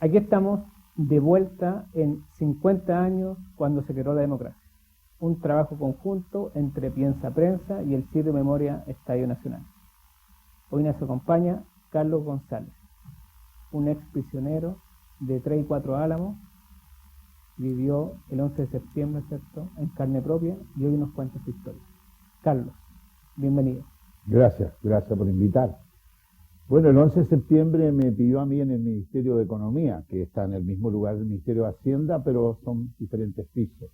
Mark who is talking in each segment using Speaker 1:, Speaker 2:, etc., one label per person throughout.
Speaker 1: Aquí estamos de vuelta en 50 años cuando se creó la democracia. Un trabajo conjunto entre Piensa Prensa y el sitio de memoria Estadio Nacional. Hoy nos acompaña Carlos González, un ex prisionero de 3 y 4 Álamos. Vivió el 11 de septiembre, ¿cierto?, en carne propia, y hoy nos cuenta su historia. Carlos, bienvenido.
Speaker 2: Gracias por invitar. Bueno, el 11 de septiembre me pidió a mí en el Ministerio de Economía, que está en el mismo lugar del Ministerio de Hacienda, pero son diferentes pisos.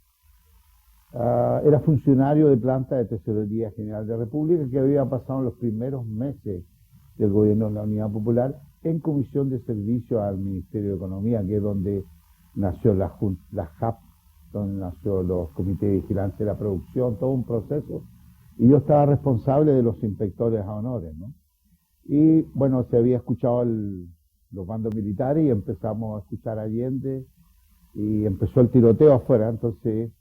Speaker 2: Era funcionario de planta de Tesorería General de la República, que había pasado en los primeros meses del gobierno de la Unidad Popular en comisión de servicio al Ministerio de Economía, que es donde nació la JAP, donde nació los comités de vigilancia de la producción, todo un proceso, y yo estaba responsable de los inspectores a honores, ¿no? Y bueno, se había escuchado los bandos militares y empezamos a escuchar a Allende y empezó el tiroteo afuera, entonces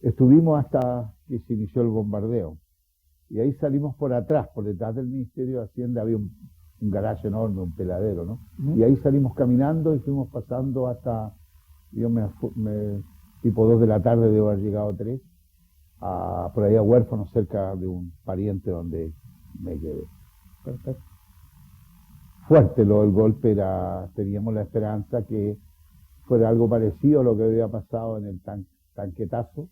Speaker 2: estuvimos hasta que se inició el bombardeo. Y ahí salimos por atrás, por detrás del Ministerio de Hacienda había un garaje enorme, un peladero, ¿no? Y ahí salimos caminando y fuimos pasando hasta, tipo 2 de la tarde, debo haber llegado 3, por ahí a Huérfano, cerca de un pariente donde me quedé. Perfecto. Fuerte el golpe, teníamos la esperanza que fuera algo parecido a lo que había pasado en el tanquetazo,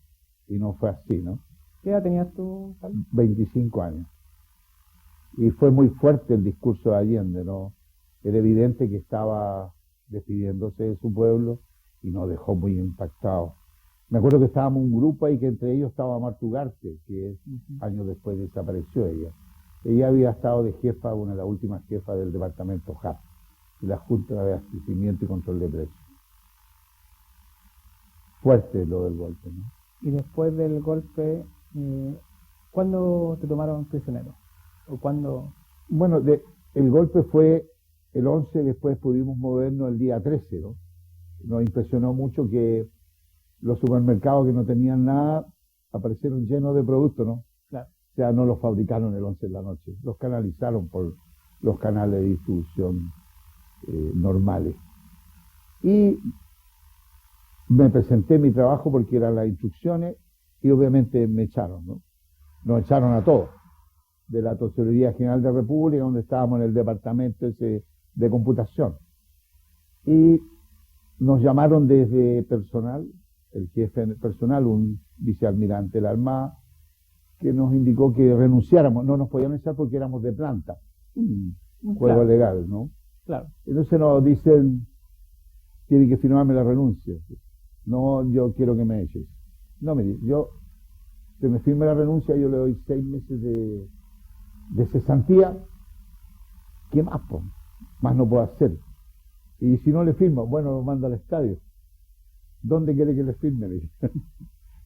Speaker 2: y no fue así, ¿no?
Speaker 1: ¿Qué edad tenías tú, Carlos?
Speaker 2: 25 años. Y fue muy fuerte el discurso de Allende, ¿no? Era evidente que estaba despidiéndose de su pueblo y nos dejó muy impactados. Me acuerdo que estábamos un grupo ahí, que entre ellos estaba Marta Ugarte, que años después desapareció ella. Ella había estado de jefa, una de las últimas jefas del departamento JAP, la Junta de Abastecimiento y Control de Precios. Fuerte lo del golpe, ¿no?
Speaker 1: Y después del golpe, ¿cuándo te tomaron prisionero? ¿O cuándo?
Speaker 2: Bueno, el golpe fue el 11, después pudimos movernos el día 13, ¿no? Nos impresionó mucho que los supermercados que no tenían nada aparecieron llenos de productos, ¿no?
Speaker 1: Claro.
Speaker 2: O sea, no los fabricaron el 11 de la noche, los canalizaron por los canales de distribución normales. Y me presenté mi trabajo porque eran las instrucciones y obviamente me echaron, ¿no? Nos echaron a todos, de la Tesorería General de la República, donde estábamos en el departamento ese de computación. Y nos llamaron desde personal, el jefe personal, un vicealmirante de la Armada, que nos indicó que renunciáramos. No nos podían echar porque éramos de planta. Juego
Speaker 1: claro.
Speaker 2: Legal, ¿no?
Speaker 1: Claro.
Speaker 2: Entonces nos dicen, tiene que firmarme la renuncia. No, yo quiero que me eches. No, me dice, si me firme la renuncia, yo le doy 6 meses de cesantía. ¿Qué más, po? Más no puedo hacer. Y si no le firmo, bueno, lo mando al estadio. ¿Dónde quiere que le firme? Le dije.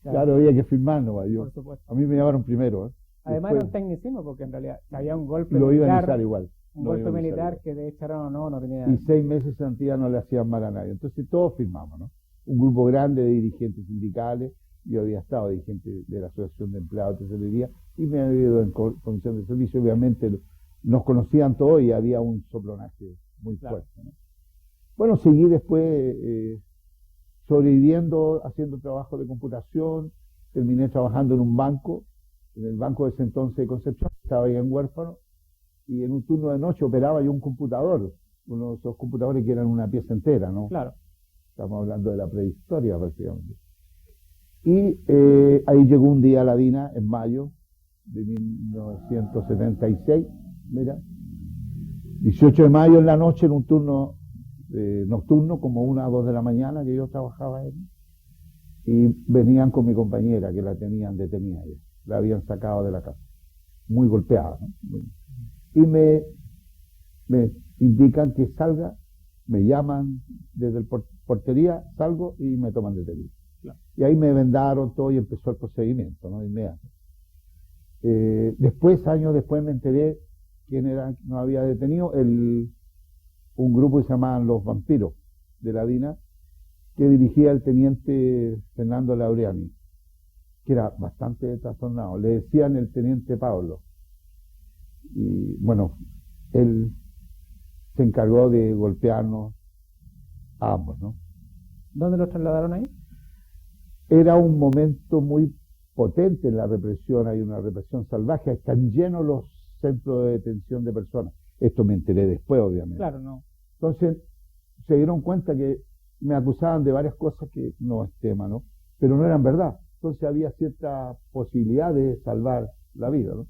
Speaker 2: Claro, había que firmar, ¿no?
Speaker 1: Por supuesto.
Speaker 2: A mí me llamaron primero, ¿eh?
Speaker 1: Además
Speaker 2: Después,
Speaker 1: era un tecnicismo, porque en realidad había un golpe
Speaker 2: lo
Speaker 1: militar,
Speaker 2: iban a echar igual.
Speaker 1: un golpe militar que de echaron o no tenía...
Speaker 2: Y 6 meses de cesantía no le hacían mal a nadie. Entonces todos firmamos, ¿no? Un grupo grande de dirigentes sindicales. Yo había estado dirigente de la Asociación de Empleados de Tesorería y me había ido en comisión de servicio. Obviamente nos conocían todos y había un soplonaje muy fuerte, ¿no? Bueno, seguí después sobreviviendo, haciendo trabajo de computación. Terminé trabajando en un banco, en el banco de ese entonces de Concepción. Estaba ahí en Huérfano y en un turno de noche operaba yo un computador, uno de esos computadores que eran una pieza entera, ¿no?
Speaker 1: Claro.
Speaker 2: Estamos hablando de la prehistoria prácticamente. Y ahí llegó un día a la DINA en mayo de 1976, mira, 18 de mayo en la noche, en un turno nocturno, como 1 o 2 de la mañana, que yo trabajaba ahí, y venían con mi compañera, que la tenían detenida ya, la habían sacado de la casa, muy golpeada, ¿no? Y me indican que salga, me llaman desde el portería, salgo y me toman detenido. Claro. Y ahí me vendaron todo y empezó el procedimiento, ¿no? Inmediato. Años después me enteré quién era, nos había detenido, un grupo que se llamaban Los Vampiros de la DINA, que dirigía el teniente Fernando Laureani, que era bastante trastornado. Le decían el teniente Pablo. Y bueno, él se encargó de golpearnos, a ambos, ¿no?
Speaker 1: ¿Dónde los trasladaron ahí?
Speaker 2: Era un momento muy potente en la represión, hay una represión salvaje, están llenos los centros de detención de personas. Esto me enteré después, obviamente.
Speaker 1: Claro, no.
Speaker 2: Entonces, se dieron cuenta que me acusaban de varias cosas que no es tema, ¿no? Pero no eran verdad. Entonces había cierta posibilidad de salvar la vida, ¿no?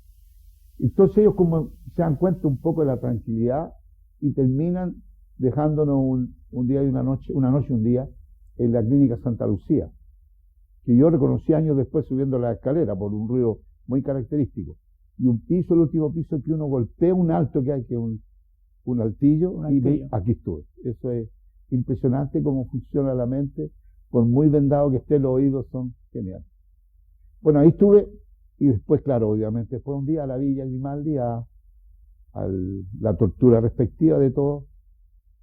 Speaker 2: Entonces ellos como se dan cuenta un poco de la tranquilidad y terminan dejándonos un día y una noche y un día en la clínica Santa Lucía, que yo reconocí años después subiendo la escalera por un ruido muy característico. Y un piso, el último piso que uno golpea un alto que hay, que un altillo, aquí estuve. Eso es impresionante cómo funciona la mente, por muy vendado que esté los oídos, son geniales. Bueno, ahí estuve, y después, claro, obviamente, fue un día a la Villa Grimaldi, a la tortura respectiva de todos,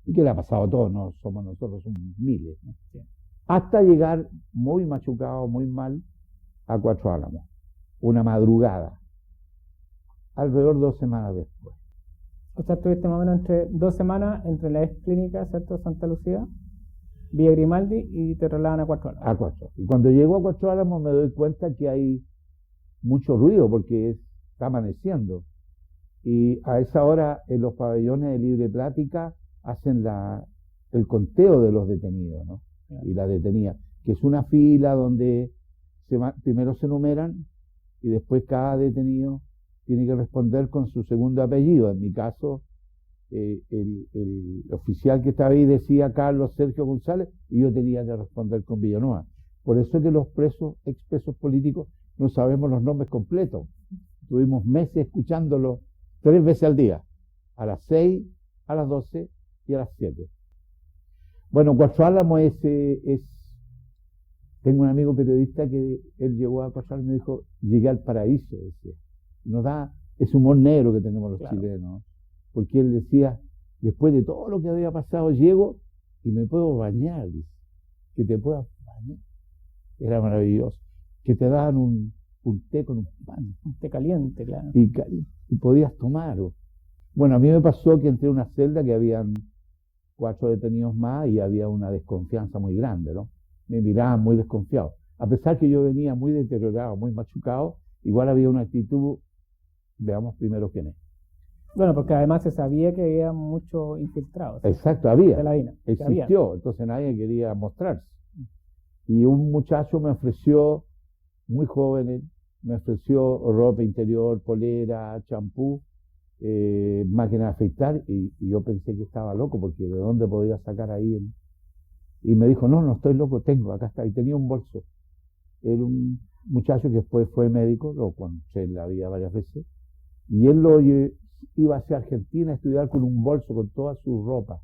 Speaker 2: y que le ha pasado a todos, no somos nosotros, somos miles, ¿no? Sí. Hasta llegar muy machucado, muy mal, a Cuatro Álamos, una madrugada, alrededor de 2 semanas después.
Speaker 1: O sea, estuviste más o menos entre 2 semanas entre la ex clínica, ¿cierto? Santa Lucía, Villa Grimaldi, y te trasladan a Cuatro Álamos.
Speaker 2: A Cuatro. Y cuando llego a Cuatro Álamos me doy cuenta que hay mucho ruido porque está amaneciendo. Y a esa hora en los pabellones de libre plática hacen el conteo de los detenidos, ¿no? Claro. Y la detenida, que es una fila donde primero se enumeran y después cada detenido tiene que responder con su segundo apellido. En mi caso, el oficial que estaba ahí decía Carlos Sergio González y yo tenía que responder con Villanueva. Por eso es que los expresos políticos no sabemos los nombres completos. Tuvimos meses escuchándolo 3 veces al día, a las 6, a las 12 y a las 7. Bueno, Cuatro Álamos tengo un amigo periodista que él llegó a Cuatro Álamos y me dijo, llegué al paraíso, decía. Nos da ese humor negro que tenemos los chilenos, porque él decía, después de todo lo que había pasado, llego y me puedo bañar, dice, que te puedas bañar. Era maravilloso, que te daban un té con un pan.
Speaker 1: Un té caliente, claro.
Speaker 2: Y podías tomar. Bueno, a mí me pasó que entré a una celda que habían 4 detenidos más y había una desconfianza muy grande, ¿no? Me miraban muy desconfiado. A pesar que yo venía muy deteriorado, muy machucado, igual había una actitud, veamos primero quién es.
Speaker 1: Bueno, porque además se sabía que había muchos infiltrados.
Speaker 2: Exacto, había.
Speaker 1: De la DINA.
Speaker 2: Existió, entonces nadie quería mostrarse. Y un muchacho me ofreció, muy joven, me ofreció ropa interior, polera, champú, máquina de afeitar, y yo pensé que estaba loco, porque ¿de dónde podía sacar ahí? Y me dijo, no estoy loco, acá está, y tenía un bolso. Era un muchacho que después fue médico, lo conocí en la vida varias veces, y él iba hacia Argentina a estudiar con un bolso, con toda su ropa.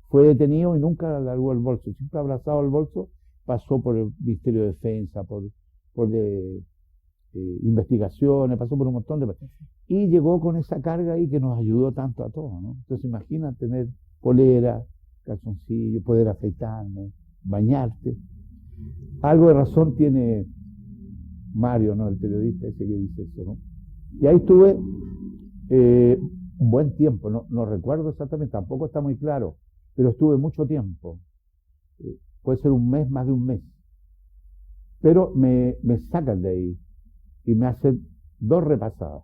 Speaker 2: Fue detenido y nunca largó el bolso, siempre abrazado el bolso, pasó por el Ministerio de Defensa, por investigaciones, pasó por un montón de... Y llegó con esa carga ahí que nos ayudó tanto a todos, ¿no? Entonces imagina tener polera, calzoncillo, poder afeitarme, bañarte. Algo de razón tiene Mario, ¿no? El periodista ese que dice eso, ¿no? Y ahí estuve un buen tiempo, no recuerdo exactamente, tampoco está muy claro, pero estuve mucho tiempo. Puede ser un mes, más de un mes. Pero me sacan de ahí y me hacen 2 repasadas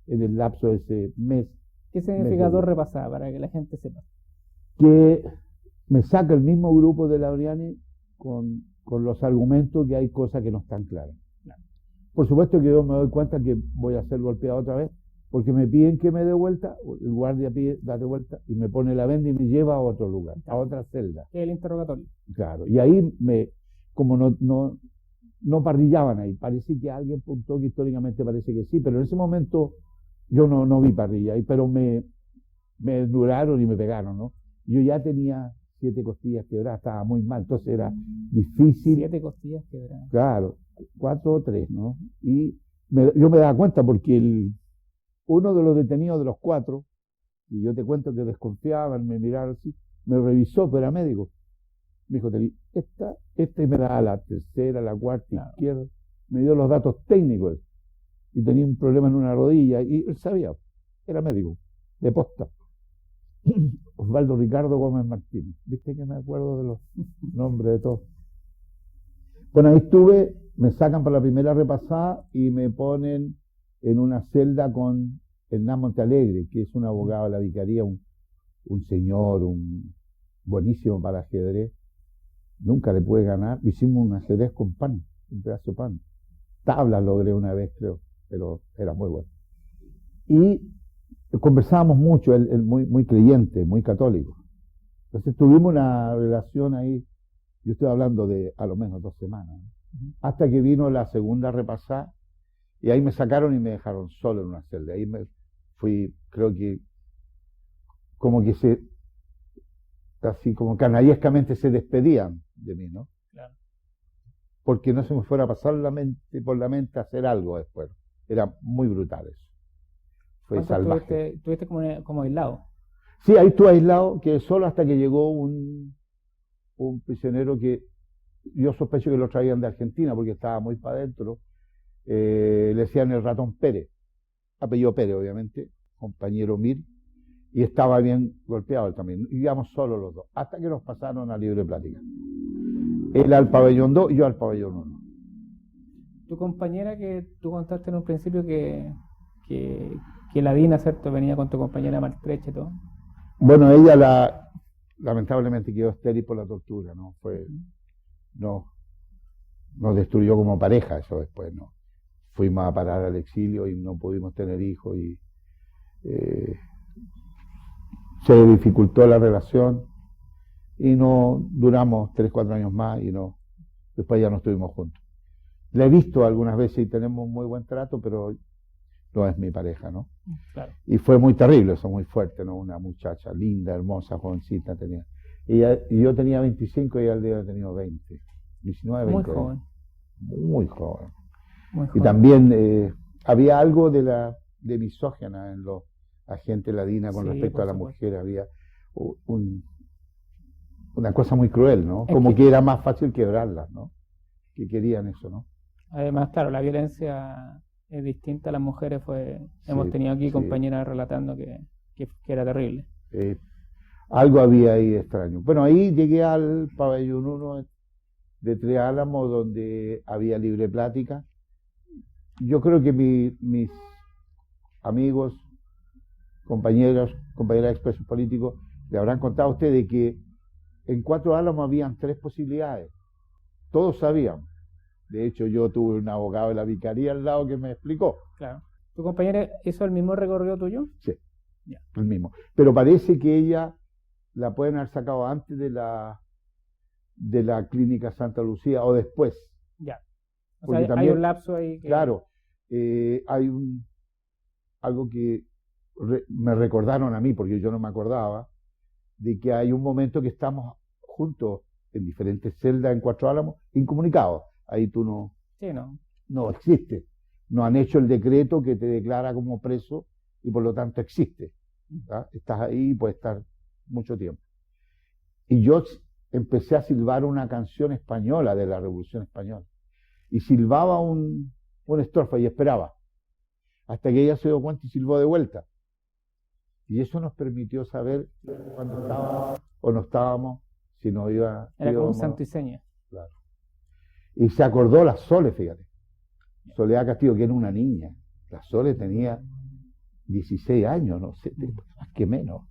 Speaker 2: en el lapso de ese mes.
Speaker 1: ¿Qué significa 2 repasadas para que la gente sepa?
Speaker 2: Que me saca el mismo grupo de Laureani con los argumentos que hay cosas que no están claras. Claro. Por supuesto que yo me doy cuenta que voy a ser golpeado otra vez, porque me piden que me dé vuelta, el guardia pide, date vuelta, y me pone la venda y me lleva a otro lugar, a otra celda.
Speaker 1: El interrogatorio.
Speaker 2: Claro, y ahí como no parrillaban ahí, parece que alguien puntuó que históricamente parece que sí, pero en ese momento yo no vi parrilla ahí, pero me duraron y me pegaron, ¿no? Yo ya tenía 7 costillas quebradas, estaba muy mal, entonces era difícil.
Speaker 1: 7 costillas quebradas.
Speaker 2: Claro, 4 o 3, ¿no? Y yo me daba cuenta porque uno de los detenidos de los 4, y yo te cuento que desconfiaban, me miraron así, me revisó, pero era médico. Me dijo, esta y me da la tercera, la cuarta, claro, izquierda. Me dio los datos técnicos. Y tenía un problema en una rodilla, y él sabía, era médico, de posta. Osvaldo Ricardo Gómez Martínez. ¿Viste que me acuerdo de los nombres de todos? Bueno, ahí estuve, me sacan para la primera repasada y me ponen en una celda con Hernán Montealegre, que es un abogado de la vicaría, un señor, un buenísimo para ajedrez. Nunca le pude ganar. Hicimos un ajedrez con pan, un pedazo de pan. Tablas logré una vez, creo, pero era muy bueno. Y conversábamos mucho, él muy creyente, muy católico. Entonces tuvimos una relación ahí, yo estoy hablando de a lo menos 2 semanas, ¿no? Hasta que vino la segunda repasada, y ahí me sacaron y me dejaron solo en una celda. Ahí me fui, creo que, como que así como canallescamente se despedían de mí, ¿no?
Speaker 1: Claro.
Speaker 2: Porque no se me fuera a pasar por la mente hacer algo después. Era muy brutal eso. Fue salvaje.
Speaker 1: ¿Estuviste como aislado?
Speaker 2: Sí, ahí estuve aislado, que solo hasta que llegó un prisionero que yo sospecho que lo traían de Argentina porque estaba muy para adentro. Le decían el ratón Pérez, apellido Pérez obviamente, compañero Mir, y estaba bien golpeado él también. Íbamos solo los dos, hasta que nos pasaron a libre plática. Él al pabellón 2 y yo al pabellón 1.
Speaker 1: Tu compañera, que tú contaste en un principio que la Dina, ¿cierto?, venía con tu compañera maltrecha y todo.
Speaker 2: Bueno, ella lamentablemente quedó estéril por la tortura, ¿no? Nos destruyó como pareja eso después, ¿no? Fuimos a parar al exilio y no pudimos tener hijos y se dificultó la relación y no duramos 3-4 años más y después ya no estuvimos juntos. La he visto algunas veces y tenemos un muy buen trato, pero no es mi pareja, ¿no?
Speaker 1: Claro.
Speaker 2: Y fue muy terrible eso, muy fuerte, ¿no? Una muchacha linda, hermosa, jovencita tenía. Y yo tenía 25 y ella había tenido 20, 19, 20.
Speaker 1: Muy joven.
Speaker 2: Muy joven.
Speaker 1: Muy
Speaker 2: Y
Speaker 1: joven.
Speaker 2: también había algo de misógena en los agentes Ladina con
Speaker 1: Sí,
Speaker 2: respecto
Speaker 1: por
Speaker 2: a la
Speaker 1: supuesto.
Speaker 2: mujer. Había una cosa muy cruel, ¿no? Como que era más fácil quebrarlas, ¿no? Que querían eso, ¿no?
Speaker 1: Además, claro, la violencia es distinta a las mujeres. Hemos
Speaker 2: Sí,
Speaker 1: tenido aquí
Speaker 2: sí.
Speaker 1: compañeras relatando que era terrible.
Speaker 2: Algo había ahí extraño. Bueno, ahí llegué al pabellón 1 de Tres Álamos, donde había libre plática. Yo creo que mis amigos, compañeras de expresos políticos, le habrán contado a ustedes que en Cuatro Álamos habían 3 posibilidades. Todos sabían. De hecho, yo tuve un abogado de la vicaría al lado que me explicó.
Speaker 1: Claro. ¿Tu compañera hizo el mismo recorrido tuyo?
Speaker 2: Sí,
Speaker 1: Ya.
Speaker 2: el mismo. Pero parece que ella la pueden haber sacado antes de la clínica Santa Lucía o después.
Speaker 1: Ya. O
Speaker 2: Porque
Speaker 1: sea, hay
Speaker 2: también,
Speaker 1: un lapso ahí que...
Speaker 2: claro, hay algo que me recordaron a mí, porque yo no me acordaba, de que hay un momento que estamos juntos en diferentes celdas en Cuatro Álamos, incomunicados. Ahí tú
Speaker 1: Sí, ¿no?
Speaker 2: no existe. No han hecho el decreto que te declara como preso y por lo tanto existe. ¿Tá? Estás ahí y puedes estar mucho tiempo. Y yo empecé a silbar una canción española de la Revolución Española. Y silbaba una estrofa y esperaba. Hasta que ella se dio cuenta y silbó de vuelta. Y eso nos permitió saber cuándo estábamos o no estábamos, si nos
Speaker 1: Era como un
Speaker 2: íbamos.
Speaker 1: santo y seña.
Speaker 2: Claro. Y se acordó la Sole, fíjate. Soledad Castillo, que era una niña. La Sole tenía 16 años, no sé, más que menos.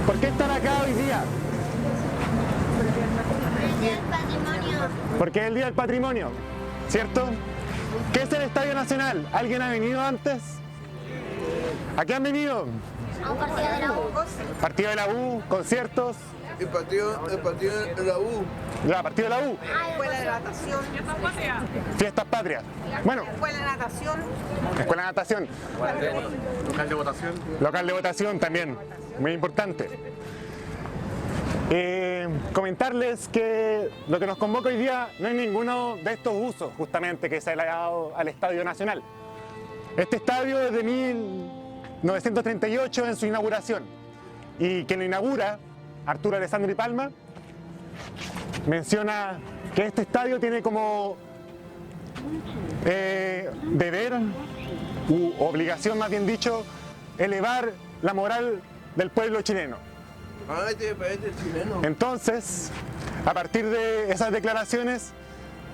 Speaker 3: ¿Por qué están acá hoy día?
Speaker 4: El Día del Patrimonio.
Speaker 3: Porque es el Día del Patrimonio, ¿cierto? ¿Qué es el Estadio Nacional? ¿Alguien ha venido antes? ¿A qué han venido?
Speaker 4: A un partido de la U.
Speaker 3: Partido de la U, conciertos.
Speaker 5: El partido de la U.
Speaker 3: Ya, partido de la U.
Speaker 6: Escuela de natación.
Speaker 3: Fiestas patrias. Bueno,
Speaker 6: Escuela de natación.
Speaker 3: escuela de natación.
Speaker 7: Local de votación.
Speaker 3: Local de votación también, muy importante. Comentarles que lo que nos convoca hoy día no es ninguno de estos usos justamente que se le ha dado al Estadio Nacional. Este estadio es de 1938 en su inauguración y quien lo inaugura, Arturo Alessandri Palma, menciona que este estadio tiene como deber u obligación, más bien dicho, elevar la moral del pueblo chileno.
Speaker 5: Este chileno.
Speaker 3: Entonces, a partir de esas declaraciones,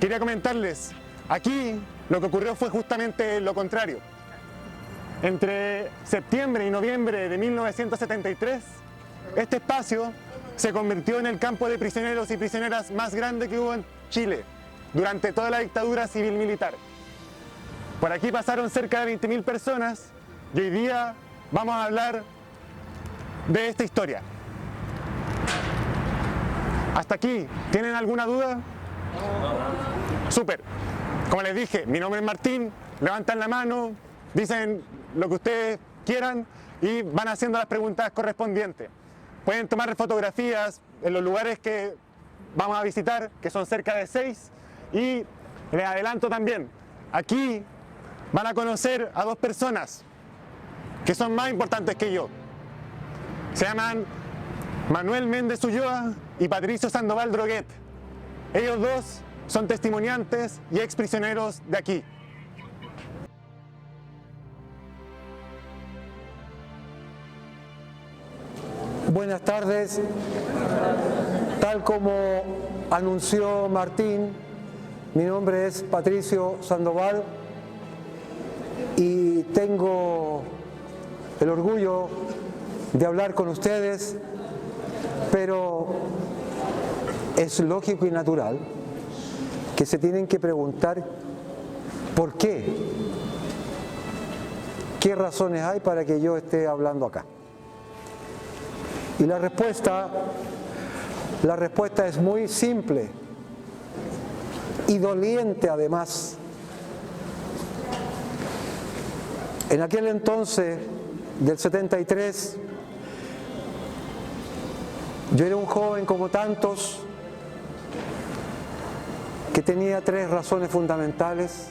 Speaker 3: quería comentarles, aquí lo que ocurrió fue justamente lo contrario. Entre septiembre y noviembre de 1973, este espacio se convirtió en el campo de prisioneros y prisioneras más grande que hubo en Chile durante toda la dictadura civil-militar. Por aquí pasaron cerca de 20.000 personas y hoy día vamos a hablar de esta historia. ¿Hasta aquí? ¿Tienen alguna duda? Súper. Como les dije, mi nombre es Martín, levantan la mano, dicen lo que ustedes quieran y van haciendo las preguntas correspondientes. Pueden tomar fotografías en los lugares que vamos a visitar, que son cerca de 6, y les adelanto también, aquí van a conocer a 2 personas que son más importantes que yo. Se llaman Manuel Méndez Ulloa y Patricio Sandoval Droguet. Ellos 2 son testimoniantes y exprisioneros de aquí.
Speaker 8: Buenas tardes. Tal como anunció Martín, mi nombre es Patricio Sandoval y tengo el orgullo de hablar con ustedes, pero es lógico y natural que se tienen que preguntar ¿por qué? ¿Qué razones hay para que yo esté hablando acá? Y la respuesta es muy simple y doliente además. En aquel entonces del 73, yo era un joven como tantos que tenía 3 razones fundamentales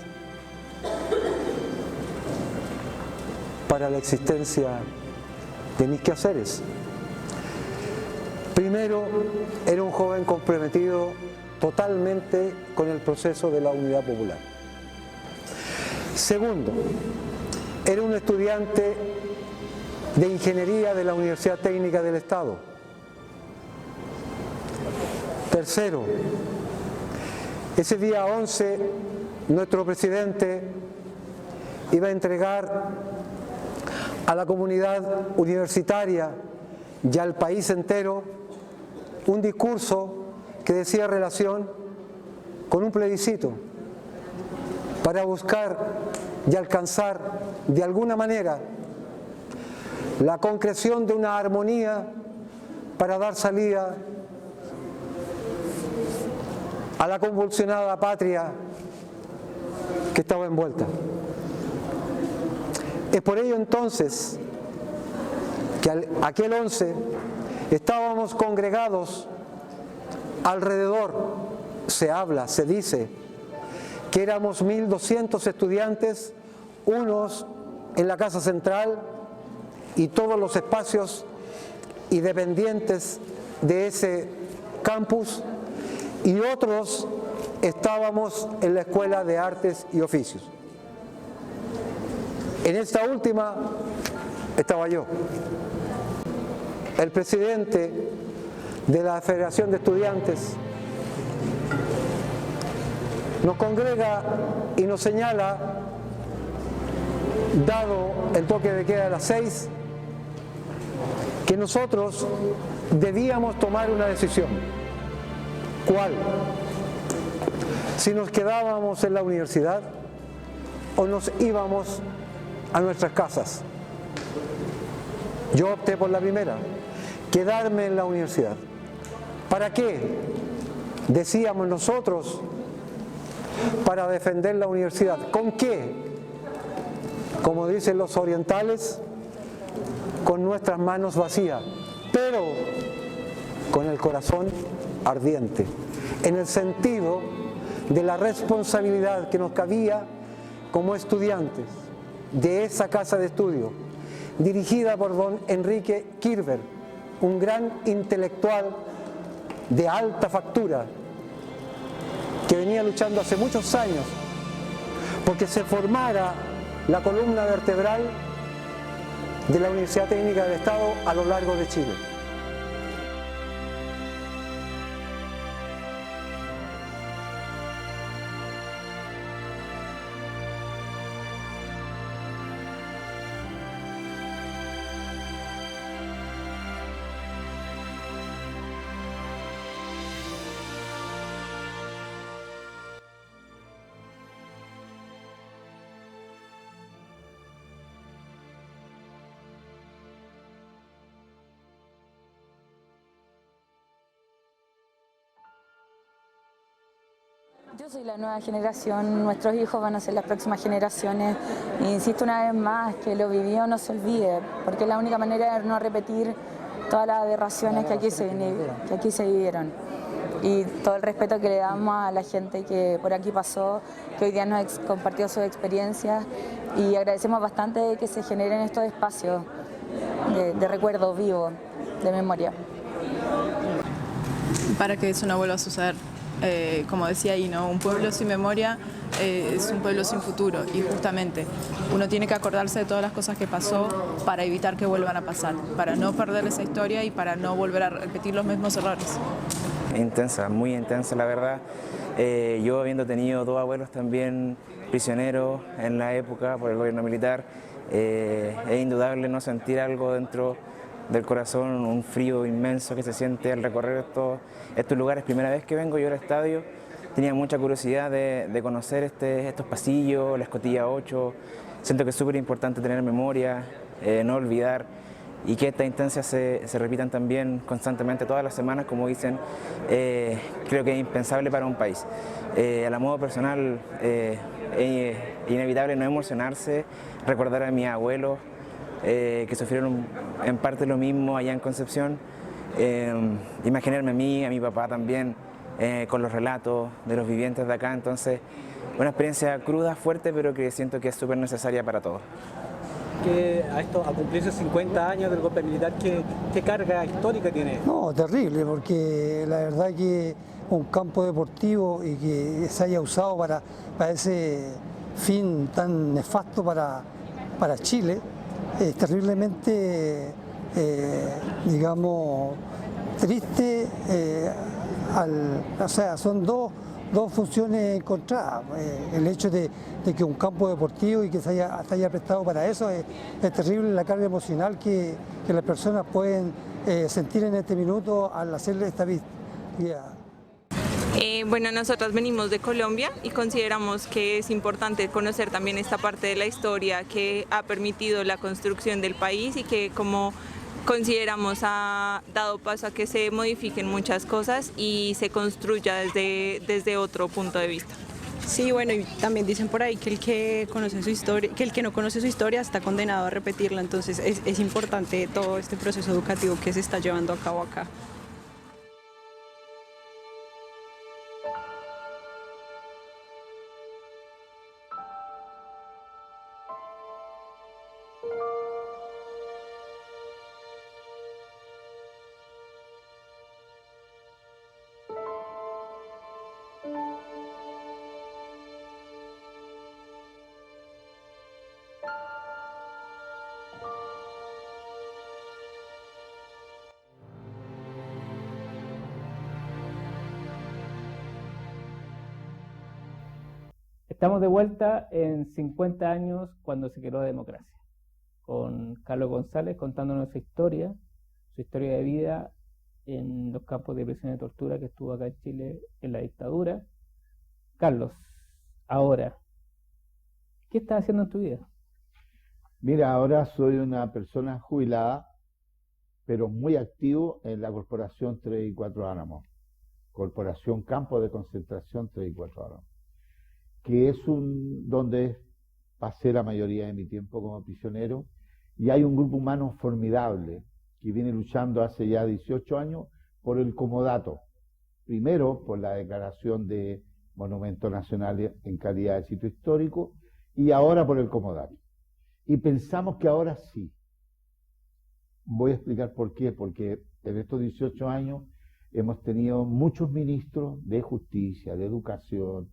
Speaker 8: para la existencia de mis quehaceres. Primero, era un joven comprometido totalmente con el proceso de la unidad popular. Segundo, era un estudiante de ingeniería de la Universidad Técnica del Estado. Tercero, ese día 11, nuestro presidente iba a entregar a la comunidad universitaria y al país entero un discurso que decía relación con un plebiscito para buscar y alcanzar de alguna manera la concreción de una armonía para dar salida a la convulsionada patria que estaba envuelta. Es por ello entonces que aquel 11 estábamos congregados alrededor, se dice, que éramos 1.200 estudiantes, unos en la Casa Central y todos los espacios y dependientes de ese campus, y otros estábamos en la Escuela de Artes y Oficios. En esta última estaba yo. El presidente de la Federación de Estudiantes nos congrega y nos señala, dado el toque de queda a las 6, que nosotros debíamos tomar una decisión. ¿Cuál? Si nos quedábamos en la universidad o nos íbamos a nuestras casas. Yo opté por la primera, quedarme en la universidad. ¿Para qué? Decíamos nosotros, para defender la universidad. ¿Con qué? Como dicen los orientales, con nuestras manos vacías, pero con el corazón ardiente, en el sentido de la responsabilidad que nos cabía como estudiantes de esa casa de estudio, dirigida por don Enrique Kirber, un gran intelectual de alta factura, que venía luchando hace muchos años porque se formara la columna vertebral de la Universidad Técnica del Estado a lo largo de Chile.
Speaker 9: Yo soy la nueva generación, nuestros hijos van a ser las próximas generaciones. E insisto una vez más, que lo vivido no se olvide, porque es la única manera de no repetir todas las aberraciones que aquí se vivieron. Y todo el respeto que le damos a la gente que por aquí pasó, que hoy día nos compartió sus experiencias, y agradecemos bastante que se generen estos espacios de recuerdo vivo, de memoria.
Speaker 10: Para que eso no vuelva a suceder. Como decía ahí, ¿no? Un pueblo sin memoria es un pueblo sin futuro, y justamente uno tiene que acordarse de todas las cosas que pasó para evitar que vuelvan a pasar, para no perder esa historia y para no volver a repetir los mismos errores.
Speaker 11: Intensa, muy intensa la verdad. Yo habiendo tenido dos abuelos también prisioneros en la época por el gobierno militar, es indudable no sentir algo dentro del corazón, un frío inmenso que se siente al recorrer estos lugares. Primera vez que vengo yo al estadio, tenía mucha curiosidad de conocer estos pasillos, la escotilla 8. Siento que es súper importante tener memoria, no olvidar, y que estas instancias se repitan también constantemente todas las semanas, como dicen. Creo que es impensable para un país. A la modo personal, es inevitable no emocionarse, recordar a mis abuelos, que sufrieron en parte lo mismo allá en Concepción, imaginarme a mí, a mi papá también, con los relatos de los vivientes de acá. Entonces, una experiencia cruda, fuerte, pero que siento que es súper necesaria para todos.
Speaker 12: Que a cumplirse 50 años del golpe militar, ¿qué carga histórica tiene?
Speaker 13: No, terrible, porque la verdad que un campo deportivo y que se haya usado para ese fin tan nefasto para Chile, es terriblemente, digamos, triste. O sea, son dos funciones encontradas. El hecho de que un campo deportivo y que se haya prestado para eso es terrible, la carga emocional que las personas pueden sentir en este minuto al hacerle esta visita.
Speaker 14: Bueno, nosotros venimos de Colombia y consideramos que es importante conocer también esta parte de la historia que ha permitido la construcción del país, y que, como consideramos, ha dado paso a que se modifiquen muchas cosas y se construya desde otro punto de vista.
Speaker 10: Sí, bueno, y también dicen por ahí que el que conoce su historia, que el que no conoce su historia está condenado a repetirla. Entonces es importante todo este proceso educativo que se está llevando a cabo acá.
Speaker 1: Estamos de vuelta en 50 años cuando se creó la democracia, con Carlos González contándonos su historia de vida en los campos de prisión y tortura que estuvo acá en Chile en la dictadura. Carlos, ahora, ¿qué estás haciendo en tu vida?
Speaker 2: Mira, ahora soy una persona jubilada pero muy activo en la Corporación 3 y 4 Álamos, Corporación Campo de Concentración 3 y 4 Álamos, que es donde pasé la mayoría de mi tiempo como prisionero, y hay un grupo humano formidable que viene luchando hace ya 18 años por el comodato. Primero por la declaración de Monumento Nacional en calidad de sitio histórico y ahora por el comodato. Y pensamos que ahora sí. Voy a explicar por qué. Porque en estos 18 años hemos tenido muchos ministros de justicia, de educación,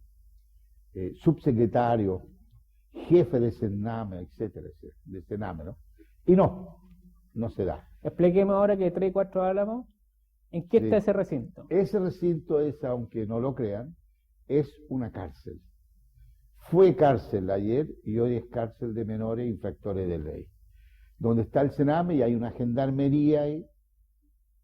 Speaker 2: subsecretarios, jefes de Sename, etcétera, de Sename, ¿no? Y no se da.
Speaker 1: Expliquemos ahora que 3 y 4 Álamos, ¿en qué está ese recinto?
Speaker 2: Ese recinto es, aunque no lo crean, es una cárcel. Fue cárcel ayer y hoy es cárcel de menores infractores de ley. Donde está el Sename y hay una gendarmería ahí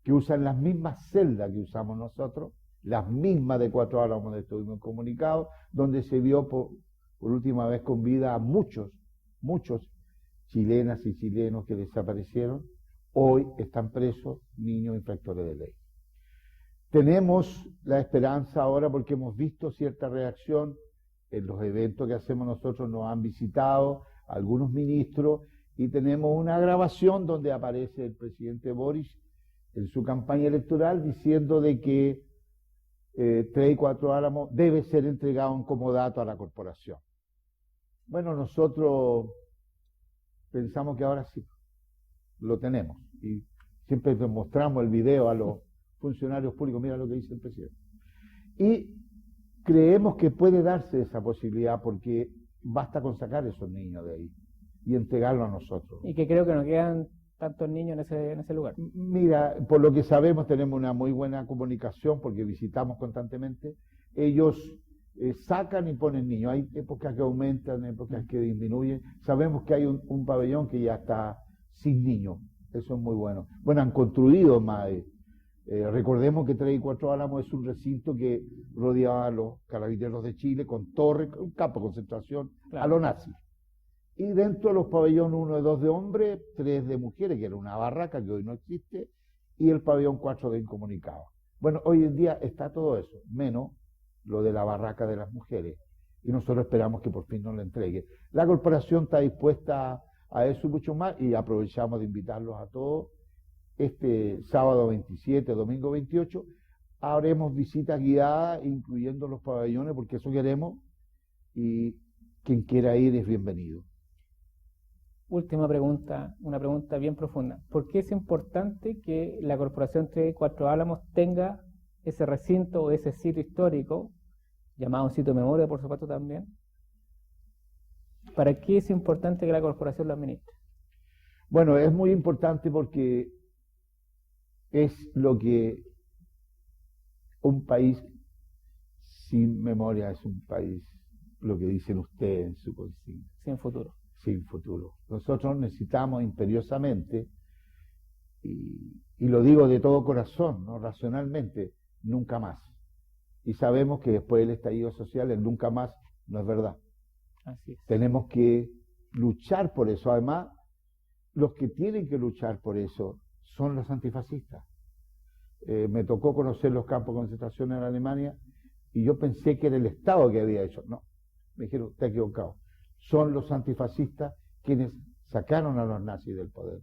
Speaker 2: que usan las mismas celdas que usamos nosotros, las mismas de 4 Álamos donde estuvimos comunicados, donde se vio por última vez con vida a muchos chilenas y chilenos que desaparecieron. Hoy están presos niños infractores de ley. Tenemos la esperanza ahora porque hemos visto cierta reacción en los eventos que hacemos nosotros, nos han visitado algunos ministros y tenemos una grabación donde aparece el presidente Boris en su campaña electoral diciendo de que 3 y 4 Álamos debe ser entregado en comodato a la corporación. Bueno, nosotros pensamos que ahora sí lo tenemos y siempre mostramos el video a los funcionarios públicos, mira lo que dice el presidente. Y creemos que puede darse esa posibilidad porque basta con sacar a esos niños de ahí y entregarlo a nosotros.
Speaker 1: Y que creo que no quedan tantos niños en ese lugar.
Speaker 2: Mira, por lo que sabemos tenemos una muy buena comunicación porque visitamos constantemente. Ellos sacan y ponen niños. Hay épocas que aumentan, épocas que disminuyen. Sabemos que hay un pabellón que ya está sin niños. Eso es muy bueno. Bueno, han construido más. Recordemos que 3 y 4 Álamos es un recinto que rodeaba a los carabineros de Chile con torre, un campo de concentración a los nazis. Y dentro de los pabellones 1 y 2 de hombres, 3 de mujeres, que era una barraca que hoy no existe, y el pabellón 4 de incomunicados. Bueno, hoy en día está todo eso, menos lo de la barraca de las mujeres. Y nosotros esperamos que por fin nos lo entregue. La corporación está dispuesta a eso y mucho más, y aprovechamos de invitarlos a todos. Este sábado 27, domingo 28, haremos visitas guiadas, incluyendo los pabellones, porque eso queremos, y quien quiera ir es bienvenido.
Speaker 1: Última pregunta, una pregunta bien profunda. ¿Por qué es importante que la Corporación 3 y 4 Álamos tenga ese recinto o ese sitio histórico, llamado sitio de memoria, por supuesto también? ¿Para qué es importante que la corporación lo administre?
Speaker 2: Bueno, es muy importante porque es lo que un país sin memoria es un país, lo que dicen ustedes en su consigna.
Speaker 1: Sin futuro.
Speaker 2: Sin futuro. Nosotros necesitamos imperiosamente, y lo digo de todo corazón, no racionalmente, nunca más. Y sabemos que después del estallido social el nunca más no es verdad.
Speaker 1: Así es.
Speaker 2: Tenemos que luchar por eso. Además, los que tienen que luchar por eso son los antifascistas. Me tocó conocer los campos de concentración en Alemania y yo pensé que era el Estado que había hecho. No, me dijeron, está equivocado. Son los antifascistas quienes sacaron a los nazis del poder,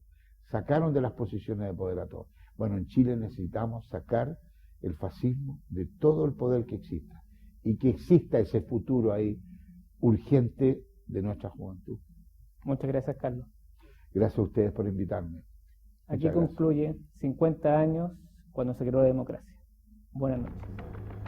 Speaker 2: sacaron de las posiciones de poder a todos. Bueno, en Chile necesitamos sacar el fascismo de todo el poder que exista y que exista ese futuro ahí urgente de nuestra juventud.
Speaker 1: Muchas gracias, Carlos.
Speaker 2: Gracias a ustedes por invitarme.
Speaker 1: Aquí concluye 50 años cuando se creó la democracia. Buenas noches.